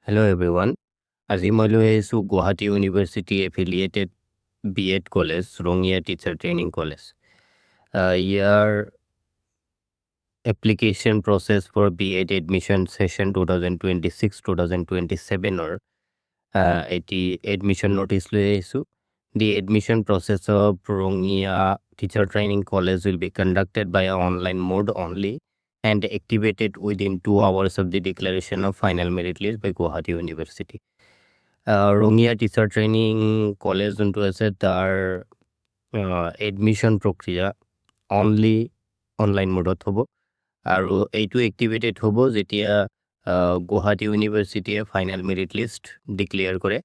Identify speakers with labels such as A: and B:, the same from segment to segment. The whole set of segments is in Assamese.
A: Hello everyone. আজি মই লৈ আহিছোঁ Guwahati university affiliated BEd college, Rangia teacher training college. ইয়াৰ application process for BEd admission session 2026-2027 এটি এডমিশ্যন নটিচ লৈ আহিছোঁ। The admission process of Rongya Teacher Training College will be conducted by an online mode only and activated within 2 hours of the declaration of final merit list by Guwahati University. Rongya Teacher Training College যোনটো আছে তাৰ এডমিশ্যন প্ৰক্ৰিয়া অনলি অনলাইন মোডত হ'ব আৰু এইটো এক্টিভেটেড হ'ব যেতিয়া গুৱাহাটী ইউনিভাৰ্চিটিয়ে ফাইনেল মেৰিট লিষ্ট ডিক্লেয়াৰ কৰে।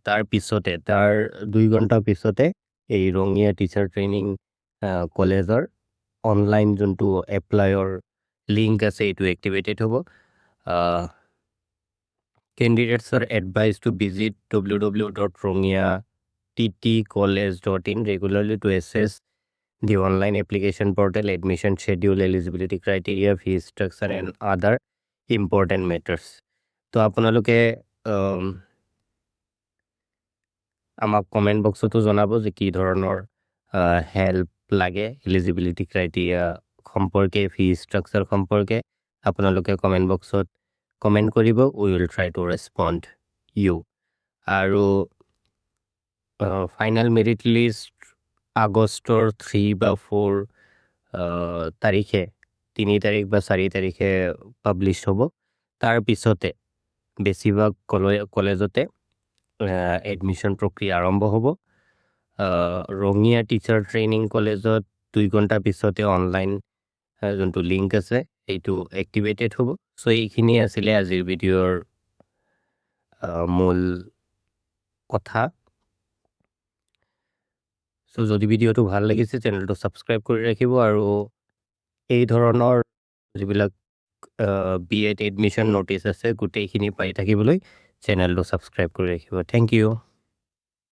A: তাৰ পিছতে তাৰ 2 ঘণ্টা পিছতে এই ৰঙিয়া টিচাৰ ট্ৰেইনিং কলেজৰ অনলাইন যোনটো এপ্লাইৰ লিংক আছে এইটো এক্টিভেটেড হ'ব। Candidates are advised to visit www.rongya.ttcollege.in regularly to assess the online application portal, admission schedule, eligibility criteria, fee structure and other important matters. তো আপোনালোকে আমাক কমেণ্ট বক্সতো জনাব যে কি ধৰণৰ হেল্প লাগে এলিজিবিলিটি ক্ৰাইটেৰিয়া সম্পৰ্কে, ফি ষ্ট্ৰাকচাৰ সম্পৰ্কে আপোনালোকে কমেণ্ট বক্সত কমেণ্ট কৰিব। We will try to respond you. আৰু ফাইনেল মেৰিট লিষ্ট আগষ্টৰ 3 বা 4 তাৰিখে 3 তাৰিখ বা 4 তাৰিখে পাব্লিছ হ'ব। তাৰ পিছতে বেছিভাগ কলেজতে এডমিশ্যন প্ৰক্ৰিয়া আৰম্ভ হ'ব। ৰঙিয়া টিচাৰ ট্ৰেইনিং কলেজত 2 ঘণ্টা পিছতে অনলাইন যোনটো লিংক আছে এইটো এক্টিভেটেড হ'ব। চ' এইখিনি আছিলে আজিৰ ভিডিঅ'ৰ মূল কথা। চ' যদি ভিডিঅ'টো ভাল লাগিছে চেনেলটো ছাবস্ক্ৰাইব কৰি ৰাখিব আৰু এই ধৰণৰ যিবিলাক BEd এডমিশ্যন নটিচ আছে গোটেইখিনি পাই থাকিবলৈ চেনেলটো ছাবস্ক্ৰাইব কৰি ৰাখিব। Thank U.